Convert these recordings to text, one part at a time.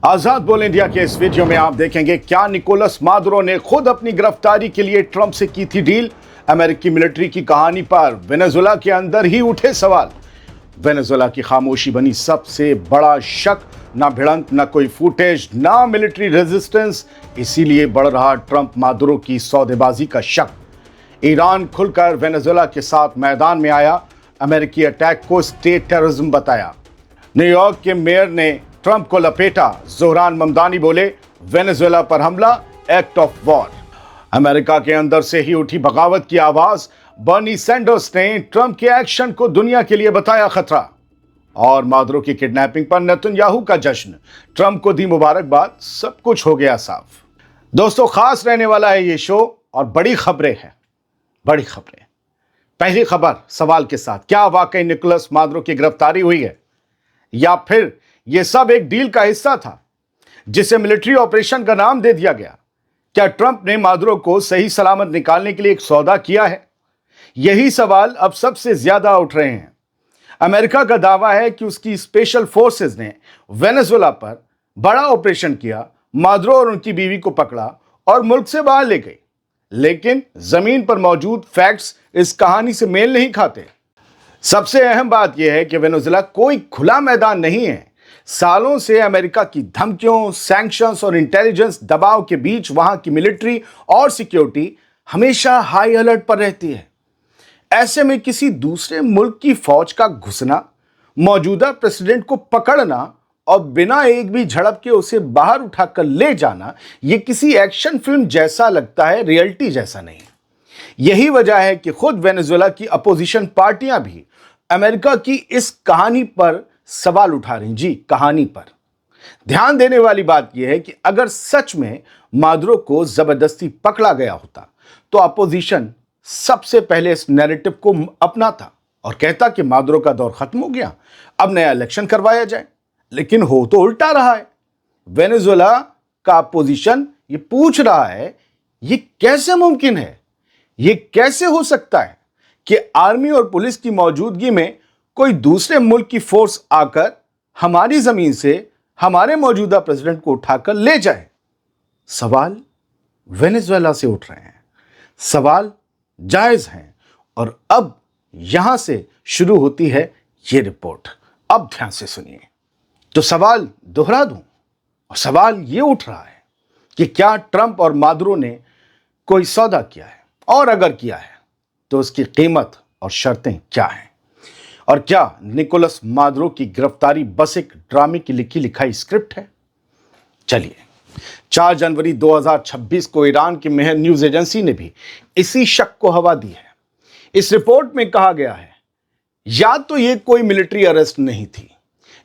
आजाद बोल इंडिया के इस वीडियो में आप देखेंगे क्या निकोलस मादुरो ने खुद अपनी गिरफ्तारी के लिए ट्रंप से की थी डील। अमेरिकी मिलिट्री की कहानी पर वेनेजुएला के अंदर ही उठे सवाल। वेनेजुएला की खामोशी बनी सबसे बड़ा शक। ना भिड़ंत, ना कोई फुटेज, ना मिलिट्री रेजिस्टेंस। इसीलिए बढ़ रहा ट्रंप मादुरो की सौदेबाजी का शक। ईरान खुलकर वेनेजुएला के साथ मैदान में आया, अमेरिकी अटैक को स्टेट टेररिज्म बताया। न्यूयॉर्क के मेयर ने ट्रंप को लपेटा। जोहरान ममदानी बोले वेनेजुएला पर हमला एक्ट ऑफ वॉर। अमेरिका के अंदर से ही उठी बगावत की आवाज। बर्नी सैंडर्स ने ट्रंप के एक्शन को दुनिया के लिए बताया खतरा। और मादुरो की किडनैपिंग पर नेतन्याहू का जश्न। ट्रंप को दी मुबारकबाद। सब कुछ हो गया साफ। दोस्तों, खास रहने वाला है ये शो और बड़ी खबरें हैं, बड़ी खबरें। पहली खबर सवाल के साथ, क्या वाकई निकोलस मादुरो की गिरफ्तारी हुई है या फिर यह सब एक डील का हिस्सा था जिसे मिलिट्री ऑपरेशन का नाम दे दिया गया? क्या ट्रंप ने मादुरो को सही सलामत निकालने के लिए एक सौदा किया है? यही सवाल अब सबसे ज्यादा उठ रहे हैं। अमेरिका का दावा है कि उसकी स्पेशल फोर्सेस ने वेनेजुएला पर बड़ा ऑपरेशन किया, मादुरो और उनकी बीवी को पकड़ा और मुल्क से बाहर ले गई। लेकिन जमीन पर मौजूद फैक्ट्स इस कहानी से मेल नहीं खाते। सबसे अहम बात यह है कि वेनेजुएला कोई खुला मैदान नहीं है। सालों से अमेरिका की धमकियों, सैंक्शंस और इंटेलिजेंस दबाव के बीच वहां की मिलिट्री और सिक्योरिटी हमेशा हाई अलर्ट पर रहती है। ऐसे में किसी दूसरे मुल्क की फौज का घुसना, मौजूदा प्रेसिडेंट को पकड़ना और बिना एक भी झड़प के उसे बाहर उठाकर ले जाना, यह किसी एक्शन फिल्म जैसा लगता है, रियलिटी जैसा नहीं। यही वजह है कि खुद वेनेजुएला की अपोजिशन पार्टियां भी अमेरिका की इस कहानी पर सवाल उठा रही। जी, कहानी पर। ध्यान देने वाली बात यह है कि अगर सच में मादुरो को जबरदस्ती पकड़ा गया होता तो अपोजिशन सबसे पहले इस नैरेटिव को अपनाता और कहता कि मादुरो का दौर खत्म हो गया, अब नया इलेक्शन करवाया जाए। लेकिन हो तो उल्टा रहा है। वेनेजुएला का अपोजिशन ये पूछ रहा है, ये कैसे मुमकिन है, ये कैसे हो सकता है कि आर्मी और पुलिस की मौजूदगी में कोई दूसरे मुल्क की फोर्स आकर हमारी जमीन से हमारे मौजूदा प्रेसिडेंट को उठाकर ले जाए? सवाल वेनेजुएला से उठ रहे हैं, सवाल जायज हैं। और अब यहां से शुरू होती है ये रिपोर्ट। अब ध्यान से सुनिए। तो सवाल दोहरा दूं, और सवाल ये उठ रहा है कि क्या ट्रंप और मादुरो ने कोई सौदा किया है, और अगर किया है तो उसकी कीमत और शर्तें क्या हैं? और क्या निकोलस मादुरो की गिरफ्तारी बस एक ड्रामे की लिखी लिखाई स्क्रिप्ट है? चलिए, 4 जनवरी 2026 को ईरान की मेहर न्यूज एजेंसी ने भी इसी शक को हवा दी है। इस रिपोर्ट में कहा गया है, या तो ये कोई मिलिट्री अरेस्ट नहीं थी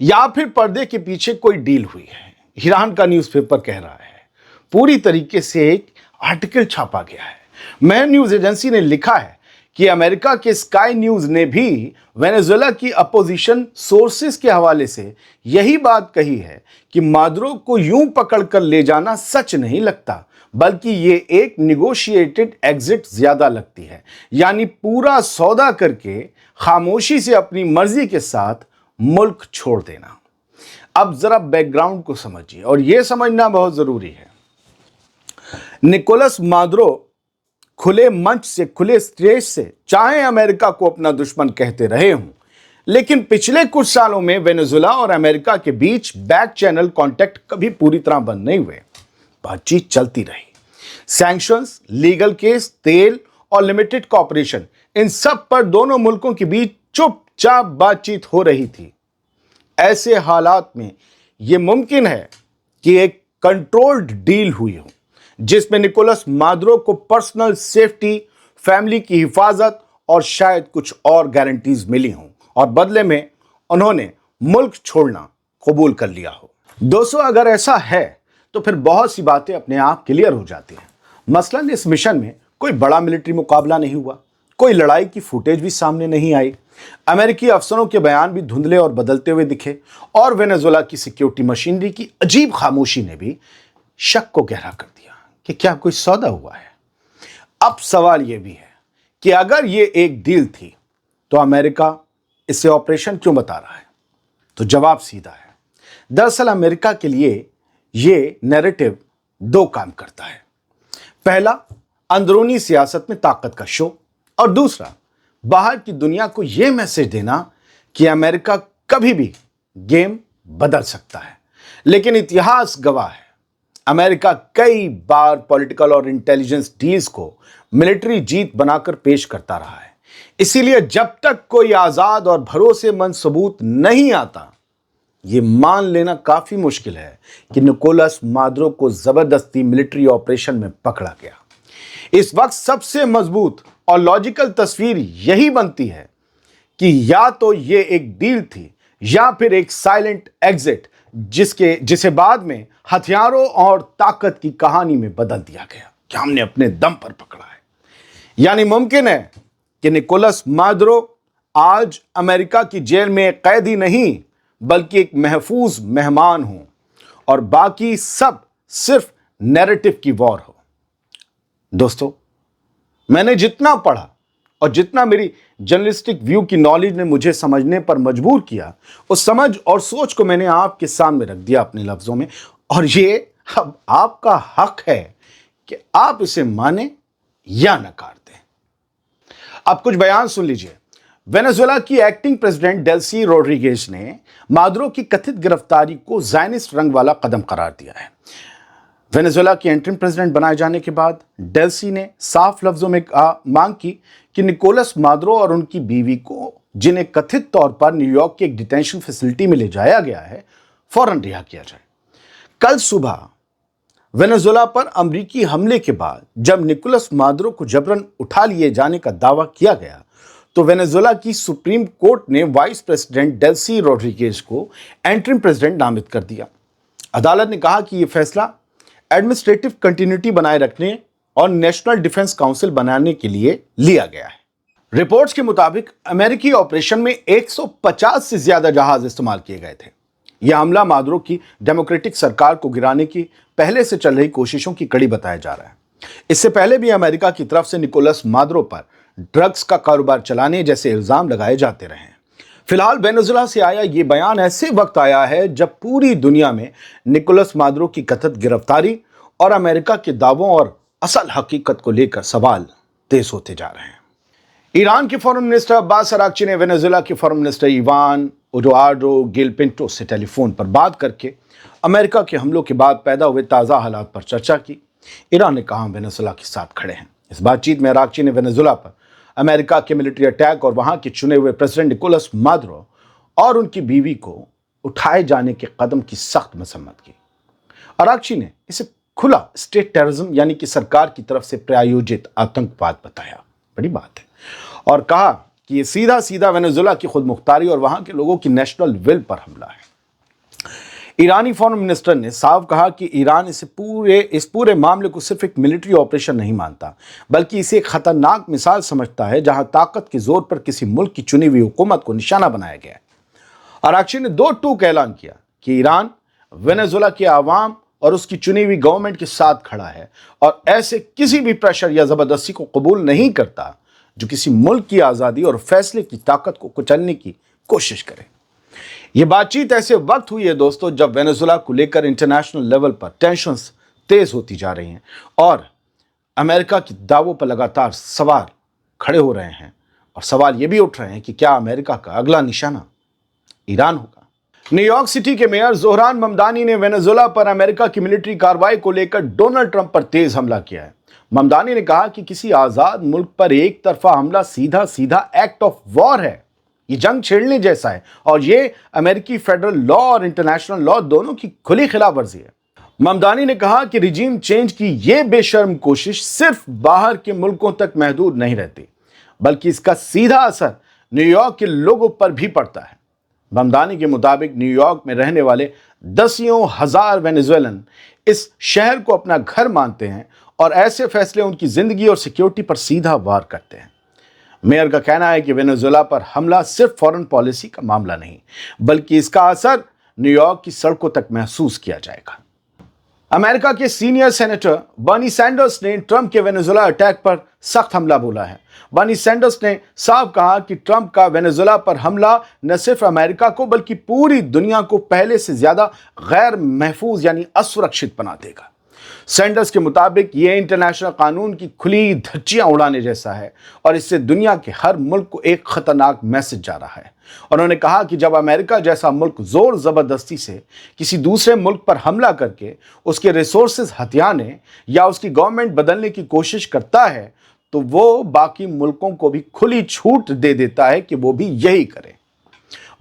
या फिर पर्दे के पीछे कोई डील हुई है। ईरान का न्यूज़पेपर कह रहा है। पूरी तरीके से एक आर्टिकल छापा गया है। मेहर न्यूज एजेंसी ने लिखा है कि अमेरिका के स्काई न्यूज ने भी वेनेजुएला की अपोजिशन सोर्सेस के हवाले से यही बात कही है कि मादुरो को यूं पकड़कर ले जाना सच नहीं लगता, बल्कि ये एक निगोशिएटेड एग्जिट ज्यादा लगती है। यानी पूरा सौदा करके खामोशी से अपनी मर्जी के साथ मुल्क छोड़ देना। अब जरा बैकग्राउंड को समझिए, और यह समझना बहुत जरूरी है। निकोलस मादुरो खुले मंच से, खुले स्टेज से चाहे अमेरिका को अपना दुश्मन कहते रहे हों, लेकिन पिछले कुछ सालों में वेनेजुएला और अमेरिका के बीच बैक चैनल कांटेक्ट कभी पूरी तरह बंद नहीं हुए। बातचीत चलती रही। सैंक्शंस, लीगल केस, तेल और लिमिटेड कॉपरेशन, इन सब पर दोनों मुल्कों के बीच चुपचाप बातचीत हो रही थी। ऐसे हालात में यह मुमकिन है कि एक कंट्रोल्ड डील हुई हो जिसमें निकोलस मादुरो को पर्सनल सेफ्टी, फैमिली की हिफाजत और शायद कुछ और गारंटीज मिली हों, और बदले में उन्होंने मुल्क छोड़ना कबूल कर लिया हो। दोस्तों, अगर ऐसा है तो फिर बहुत सी बातें अपने आप क्लियर हो जाती हैं। मसलन इस मिशन में कोई बड़ा मिलिट्री मुकाबला नहीं हुआ, कोई लड़ाई की फुटेज भी सामने नहीं आई, अमेरिकी अफसरों के बयान भी धुंधले और बदलते हुए दिखे, और वेनेजुएला की सिक्योरिटी मशीनरी की अजीब खामोशी ने भी शक को गहरा कर दिया कि क्या कोई सौदा हुआ है। अब सवाल यह भी है कि अगर यह एक डील थी तो अमेरिका इसे ऑपरेशन क्यों बता रहा है? तो जवाब सीधा है। दरअसल अमेरिका के लिए یہ نیریٹو دو کام کرتا ہے. پہلا، اندرونی سیاست میں طاقت کا شو، اور دوسرا، باہر کی دنیا کو یہ میسج دینا کہ امریکہ کبھی بھی گیم بدل سکتا ہے. لیکن اتہاس گواہ ہے، امریکہ کئی بار پولیٹیکل اور انٹیلیجنس ڈیلز کو ملٹری جیت بنا کر پیش کرتا رہا ہے. اسی لیے جب تک کوئی آزاد اور بھروسے مند ثبوت نہیں آتا، یہ مان لینا کافی مشکل ہے کہ نکولس مادورو کو زبردستی ملٹری آپریشن میں پکڑا گیا. اس وقت سب سے مضبوط اور لاجیکل تصویر یہی بنتی ہے کہ یا تو یہ ایک ڈیل تھی یا پھر ایک سائلنٹ ایگزٹ جسے بعد میں ہتھیاروں اور طاقت کی کہانی میں بدل دیا گیا کہ ہم نے اپنے دم پر پکڑا ہے. یعنی ممکن ہے کہ نکولس مادورو آج امریکہ کی جیل میں ایک قیدی نہیں بلکہ ایک محفوظ مہمان ہوں، اور باقی سب صرف نیریٹو کی وار ہو. دوستو، میں نے جتنا پڑھا اور جتنا میری جرنلسٹک ویو کی نالج نے مجھے سمجھنے پر مجبور کیا، اس سمجھ اور سوچ کو میں نے آپ کے سامنے رکھ دیا اپنے لفظوں میں، اور یہ اب آپ کا حق ہے کہ آپ اسے مانیں یا نکار دیں. اب کچھ بیان سن لیجئے. وینزویلا کی ایکٹنگ پریزیڈنٹ ڈیلسی روڈریگیز نے مادورو کی کتھت گرفتاری کو زائنسٹ رنگ والا قدم قرار دیا ہے. وینزویلا کی انٹرم پریزیڈنٹ بنائے جانے کے بعد ڈیلسی نے صاف لفظوں میں مانگ کی کہ نکولس مادورو اور ان کی بیوی کو، جنہیں کتھت طور پر نیو یارک کی ایک ڈیٹینشن فیسلٹی میں لے جایا گیا ہے، فوراً رہا کیا جائے. کل صبح وینزویلا پر امریکی حملے کے بعد جب نکولس مادورو کو جبراً اٹھا لیے جانے کا دعویٰ کیا گیا تو وینزویلا کی سپریم کورٹ نے وائس پریزیڈنٹ ڈیلسی روڈریگیز کو انٹرم پریزیڈنٹ نامزد کر دیا. عدالت نے کہا کہ یہ فیصلہ ایڈمنسٹریٹو کنٹینیوٹی بنائے رکھنے اور نیشنل ڈیفنس کاؤنسل بنانے کے لیے لیا گیا ہے. رپورٹس کے مطابق امریکی آپریشن میں 150 سے زیادہ جہاز استعمال کیے گئے تھے. یہ حملہ مادورو کی ڈیموکریٹک سرکار کو گرانے کی پہلے سے چل رہی کوششوں کی کڑی بتایا جا رہا ہے. اس سے پہلے بھی امریکہ کی طرف سے نکولس مادورو پر ڈرگز کا کاروبار چلانے جیسے الزام لگائے جاتے رہے ہیں. فی الحال وینزویلا سے آیا یہ بیان ایسے وقت آیا ہے جب پوری دنیا میں نکولس مادورو کی کتھت گرفتاری اور امریکہ کے دعووں اور اصل حقیقت کو لے کر سوال تیز ہوتے جا رہے ہیں. ایران کے فورن منسٹر عباس اراغچی نے وینزویلا کے فورن منسٹر ایوان ایڈوارڈو گل پنٹو سے ٹیلی فون پر بات کر کے امریکہ کے حملوں کے بعد پیدا ہوئے تازہ حالات پر چرچا کی. ایران نے کہا ہم وینزویلا کے ساتھ کھڑے ہیں. اس بات چیت میں اراغچی نے وینزویلا پر امریکہ کے ملٹری اٹیک اور وہاں کے چنے ہوئے پریزیڈنٹ نکولس مادورو اور ان کی بیوی کو اٹھائے جانے کے قدم کی سخت مذمت کی. اراغچی نے اسے کھلا اسٹیٹ ٹیررزم یعنی کہ سرکار کی طرف سے پرایوجت آتنکواد بتایا. بڑی بات ہے. اور کہا کہ یہ سیدھا سیدھا وینزویلا کی خود مختاری اور وہاں کے لوگوں کی نیشنل ول پر حملہ ہے. ایرانی فورن منسٹر نے صاف کہا کہ ایران اس پورے معاملے کو صرف ایک ملٹری آپریشن نہیں مانتا بلکہ اسے ایک خطرناک مثال سمجھتا ہے جہاں طاقت کے زور پر کسی ملک کی چنی ہوئی حکومت کو نشانہ بنایا گیا ہے. اراغچی نے 2 ٹوک اعلان کیا کہ ایران وینزویلا کے عوام اور اس کی چنی ہوئی گورنمنٹ کے ساتھ کھڑا ہے اور ایسے کسی بھی پریشر یا زبردستی کو قبول نہیں کرتا جو کسی ملک کی آزادی اور فیصلے کی طاقت کو کچلنے کی کوشش کرے. یہ بات چیت ایسے وقت ہوئی ہے دوستو جب وینزویلا کو لے کر انٹرنیشنل لیول پر ٹینشنز تیز ہوتی جا رہی ہیں اور امریکہ کی دعووں پر لگاتار سوال کھڑے ہو رہے ہیں اور سوال یہ بھی اٹھ رہے ہیں کہ کیا امریکہ کا اگلا نشانہ ایران ہوگا. نیو یارک سٹی کے میئر زہران ممدانی نے وینزویلا پر امریکہ کی ملٹری کارروائی کو لے کر ڈونلڈ ٹرمپ پر تیز حملہ کیا ہے. ممدانی نے کہا کہ کسی آزاد ملک پر ایک طرفہ حملہ سیدھا سیدھا ایکٹ آف وار ہے. یہ جنگ چھیڑنے جیسا ہے اور یہ امریکی فیڈرل لا اور انٹرنیشنل لا دونوں کی کھلی خلاف ورزی ہے. ممدانی نے کہا کہ ریجیم چینج کی یہ بے شرم کوشش صرف باہر کے ملکوں تک محدود نہیں رہتی بلکہ اس کا سیدھا اثر نیو یارک کے لوگوں پر بھی پڑتا ہے. ممدانی کے مطابق نیو یارک میں رہنے والے دسیوں ہزار وینزویلن اس شہر کو اپنا گھر مانتے ہیں اور ایسے فیصلے ان کی زندگی اور سیکیورٹی پر سیدھا وار کرتے ہیں. میئر کا کہنا ہے کہ وینزویلا پر حملہ صرف فورن پالیسی کا معاملہ نہیں بلکہ اس کا اثر نیو یارک کی سڑکوں تک محسوس کیا جائے گا. अमेरिका के सीनियर सेनेटर बर्नी सैंडर्स ने ट्रंप के वेनेजुएला अटैक पर सख्त हमला बोला है। बर्नी सैंडर्स ने साफ कहा कि ट्रंप का वेनेजुएला पर हमला न सिर्फ अमेरिका को बल्कि पूरी दुनिया को पहले से ज्यादा गैर महफूज यानी असुरक्षित बना देगा। सैंडर्स के मुताबिक ये इंटरनेशनल कानून की खुली धज्जियां उड़ाने जैसा है और इससे दुनिया के हर मुल्क को एक खतरनाक मैसेज जा रहा है। उन्होंने कहा कि जब अमेरिका जैसा मुल्क जोर जबरदस्ती से किसी दूसरे मुल्क पर हमला करके उसके रिसोर्सेज हथियाने या उसकी गवर्नमेंट बदलने की कोशिश करता है तो वो बाकी मुल्कों को भी खुली छूट दे देता है कि वो भी यही करें।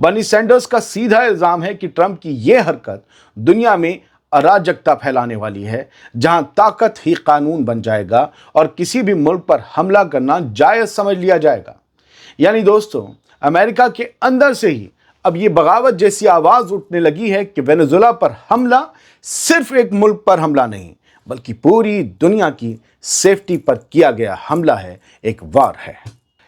बर्नी सैंडर्स का सीधा इल्जाम है कि ट्रंप की ये हरकत दुनिया में अराजकता फैलाने वाली है, जहां ताकत ही कानून बन जाएगा और किसी भी मुल्क पर हमला करना जायज समझ लिया जाएगा। यानी दोस्तों, अमेरिका के अंदर से ही अब ये बगावत जैसी आवाज उठने लगी है कि वेनेजुएला पर हमला सिर्फ एक मुल्क पर हमला नहीं बल्कि पूरी दुनिया की सेफ्टी पर किया गया हमला है, एक वार है।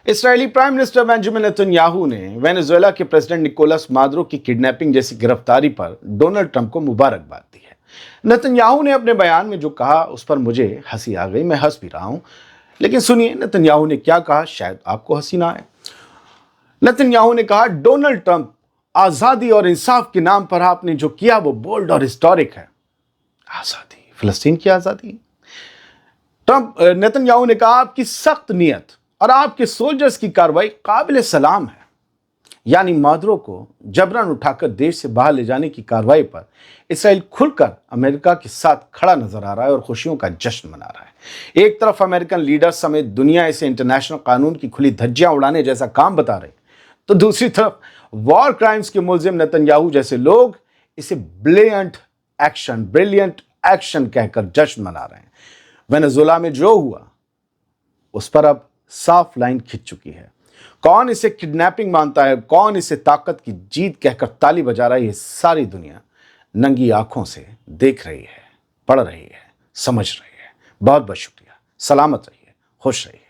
इस्राएली प्राइम मिनिस्टर बेंजामिन नेतन्याहू ने वेनेजुएला के प्रेसिडेंट निकोलस मादुरो की किडनैपिंग जैसी गिरफ्तारी पर डोनाल्ड ट्रंप को मुबारकबाद दी है। नेतन्याहू ने अपने बयान में जो कहा उस पर मुझे हंसी आ गई, मैं हंस भी रहा हूं। लेकिन सुनिए नेतन्याहू ने क्या कहा, शायद आपको हंसी ना आए। नेतन्याहू ने कहा, डोनाल्ड ट्रंप, आजादी और इंसाफ के नाम पर आपने जो किया वो बोल्ड और हिस्टोरिक है। आजादी, फिलिस्तीन की आजादी। नेतन्याहू ने कहा, आपकी सख्त नीयत और आपके सोल्जर्स की कार्रवाई काबिल सलाम है। यानी मादुरो को जबरन उठाकर देश से बाहर ले जाने की कार्रवाई पर इसराइल खुलकर अमेरिका के साथ खड़ा नजर आ रहा है और खुशियों का जश्न मना रहा है। एक तरफ अमेरिकन लीडर समेत दुनिया इसे इंटरनेशनल कानून की खुली धज्जियां उड़ाने जैसा काम बता रहे, तो दूसरी तरफ वॉर क्राइम्स के मुलजिम नेतन्याहू जैसे लोग इसे ब्रिलियंट एक्शन कहकर जश्न मना रहे हैं। वेनेजुएला में जो हुआ उस पर अब साफ लाइन खिंच चुकी है। कौन इसे किडनैपिंग मानता है, कौन इसे ताकत की जीत कहकर ताली बजा रहा है, ये सारी दुनिया नंगी आंखों से देख रही है, पढ़ रही है, समझ रही है। बहुत बहुत शुक्रिया। सलामत रहिए, खुश रहिए।